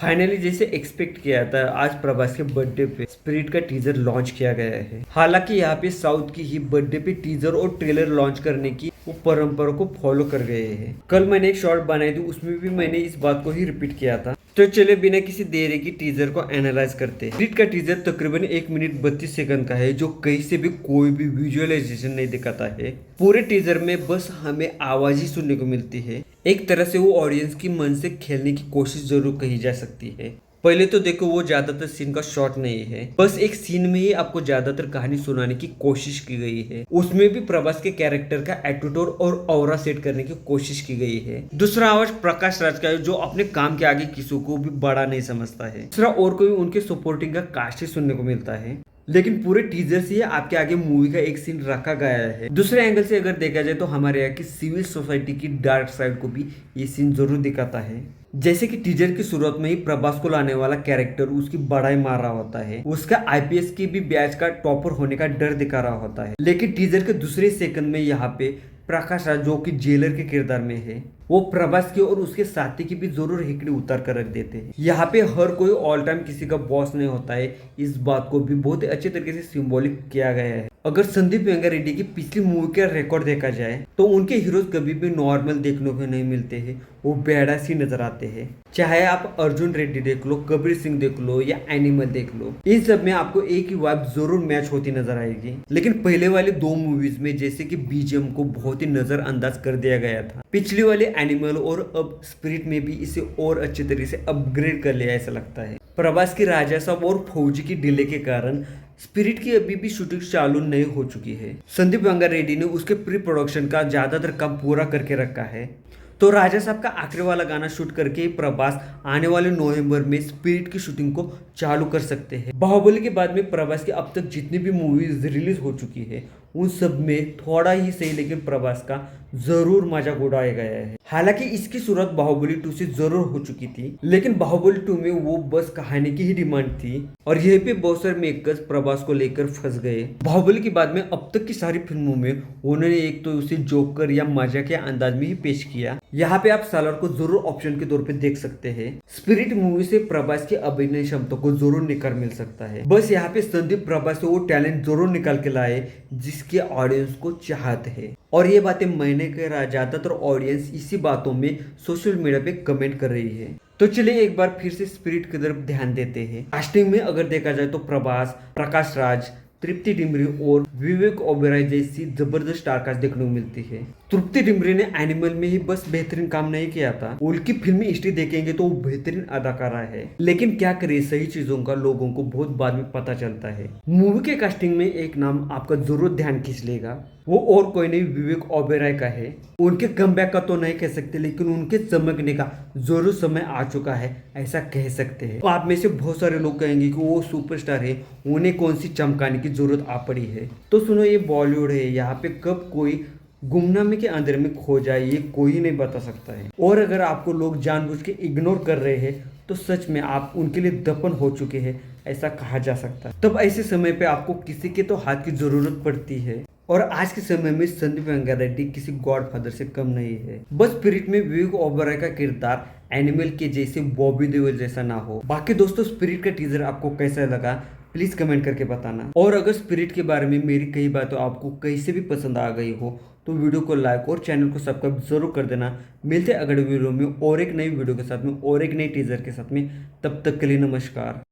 Finally जैसे expect किया था, आज प्रभास के बर्थडे पे स्पिरिट का टीजर लॉन्च किया गया है। हालांकि यहाँ पे साउथ की ही बर्थडे पे टीजर और ट्रेलर लॉन्च करने की वो परंपरा को फॉलो कर गए हैं। कल मैंने एक शॉर्ट बनाई थी, उसमें भी मैंने इस बात को ही रिपीट किया था। तो चले बिना किसी देरी की टीजर को एनालाइज करते हैं। स्पिरिट का टीजर तकरीबन 1 मिनट 32 सेकंड का है, जो कहीं से भी कोई भी विजुअलाइजेशन नहीं दिखाता है। पूरे टीजर में बस हमें आवाज ही सुनने को मिलती है। एक तरह से वो ऑडियंस की मन से खेलने की कोशिश जरूर कही जा सकती है। पहले तो देखो, वो ज्यादातर सीन का शॉट नहीं है, बस एक सीन में ही आपको ज्यादातर कहानी सुनाने की कोशिश की गई है। उसमें भी प्रभास के कैरेक्टर का एटीट्यूड और ऑरा सेट करने की कोशिश की गई है। दूसरा आवाज प्रकाश राज का है, जो अपने काम के आगे किसी को भी बड़ा नहीं समझता है। तीसरा और कोई उनके सपोर्टिंग का कास्ट ही सुनने को मिलता है। लेकिन पूरे टीजर से आपके आगे मूवी का एक सीन रखा गया है। दूसरे एंगल से अगर देखा जाए तो हमारे यहाँ की सिविल सोसाइटी की डार्क साइड को भी ये सीन जरूर दिखाता है। जैसे कि टीजर की शुरुआत में ही प्रभास को लाने वाला कैरेक्टर उसकी बड़ाई मार रहा होता है, उसका आईपीएस की भी बैच का टॉपर होने का डर दिखा रहा होता है। लेकिन टीजर के दूसरे सेकंड में यहाँ पे प्रकाश राज, जो कि जेलर के किरदार में है, वो प्रभास की और उसके साथी की भी जरूर हिकड़ी उतार कर रख देते हैं। यहाँ पे हर कोई ऑल टाइम किसी का बॉस नहीं होता है, इस बात को भी बहुत ही अच्छे तरीके से सिंबॉलिक किया गया है। अगर संदीप वेंगा रेड्डी की पिछली मूवी का रिकॉर्ड देखा जाए तो उनके हीरोज कभी भी नॉर्मल देखने को नहीं मिलते हैं, वो बैडास ही नजर आते हैं। चाहे आप अर्जुन रेड्डी देख लो, कबीर सिंह देख लो या एनिमल देख लो, इन सब में आपको एक ही वाइब जरूर मैच होती नजर आएगी। लेकिन पहले वाले 2 मूवीज में जैसे कि बीजीएम को बहुत ही नजरअंदाज कर दिया गया था। पिछली वाले एनिमल और अब स्पिरिट में भी इसे और अच्छे तरीके से अपग्रेड कर लिया ऐसा लगता है। प्रभास की राजा साहब और फौजी की डिले के कारण स्पिरिट की अभी भी शूटिंग चालू नहीं हो चुकी है। संदीप वेंगा रेड्डी ने उसके प्री प्रोडक्शन का ज्यादातर काम पूरा करके रखा है। तो राजा साहब का आखिरी वाला गाना शूट करके ही प्रभास आने वाले नवंबर में स्पिरिट की शूटिंग को चालू कर सकते हैं। बाहुबली के बाद में प्रभास की अब तक जितनी भी मूवीज रिलीज हो चुकी है, उन सब में थोड़ा ही सही लेकिन प्रभास का जरूर मजाक उड़ाया गया है। हालांकि इसकी शुरुआत बाहुबली 2 से जरूर हो चुकी थी, लेकिन बाहुबली 2 में वो बस कहानी की ही डिमांड थी और यहीं पे बहुत सारे मेकर्स प्रभास को लेकर फंस गए। बाहुबली के बाद में अब तक की सारी फिल्मों में उन्होंने एक तो उसे जोकर या मजाक के अंदाज में ही पेश किया। यहाँ पे आप सालार को जरूर ऑप्शन के तौर पे देख सकते हैं। स्पिरिट मूवी से प्रभास की अभिनय क्षमता को जरूर निकाल मिल सकता है। बस यहाँ पे संदीप प्रभास से वो टैलेंट जरूर निकाल के लाए जिसके ऑडियंस को चाहते हैं। और ये बातें मैंने कह रहा, ज्यादातर ऑडियंस इसी बातों में सोशल मीडिया पे कमेंट कर रही है। तो चलिए एक बार फिर से स्पिरिट की तरफ ध्यान देते हैं। कास्टिंग में अगर देखा जाए तो प्रभास, प्रकाश राज, तृप्ति डिमरी और विवेक ओबेरॉय जैसी जबरदस्त स्टारकास्ट देखने को मिलती है। तृप्ति डिमरी ने एनिमल में ही बस बेहतरीन काम नहीं किया था, उनकी फिल्मी हिस्ट्री देखेंगे तो वो बेहतरीन अदाकारा है। लेकिन क्या करे, सही चीजों का लोगों को बहुत बाद में पता चलता है। मूवी के कास्टिंग में एक नाम आपका जरूर ध्यान खींच लेगा, वो और कोई नहीं विवेक ओबेरॉय का है। उनके कमबैक का तो नहीं कह सकते, लेकिन उनके चमकने का जरूर समय आ चुका है ऐसा कह सकते हैं। तो आप में से बहुत सारे लोग कहेंगे कि वो सुपरस्टार है, उन्हें कौन सी चमकाने की जरूरत आ पड़ी है। तो सुनो, ये बॉलीवुड है, यहाँ पे कब कोई गुमनामी के अंदर में खो जाए ये कोई नहीं बता सकता है। और अगर आपको लोग जानबूझ के इग्नोर कर रहे हैं तो सच में आप उनके लिए दफन हो चुके हैं ऐसा कहा जा सकता है। तब ऐसे समय पे आपको किसी के तो हाथ की जरूरत पड़ती है। और आज के समय में संदीप वेंगा रेड्डी किसी गॉडफादर से कम नहीं है। बस स्पिरिट में विवेक ओबेरॉय का किरदार एनिमल के जैसे बॉबी देओल जैसा ना हो। बाकी दोस्तों, स्पिरिट का टीजर आपको कैसा लगा प्लीज कमेंट करके बताना। और अगर स्पिरिट के बारे में मेरी कई बातें आपको कहीं से भी पसंद आ गई हो तो वीडियो को लाइक और चैनल को सब्सक्राइब जरूर कर देना। मिलते हैं अगले वीडियो में और एक नई वीडियो के साथ में और एक नई टीजर के साथ में। तब तक के लिए नमस्कार।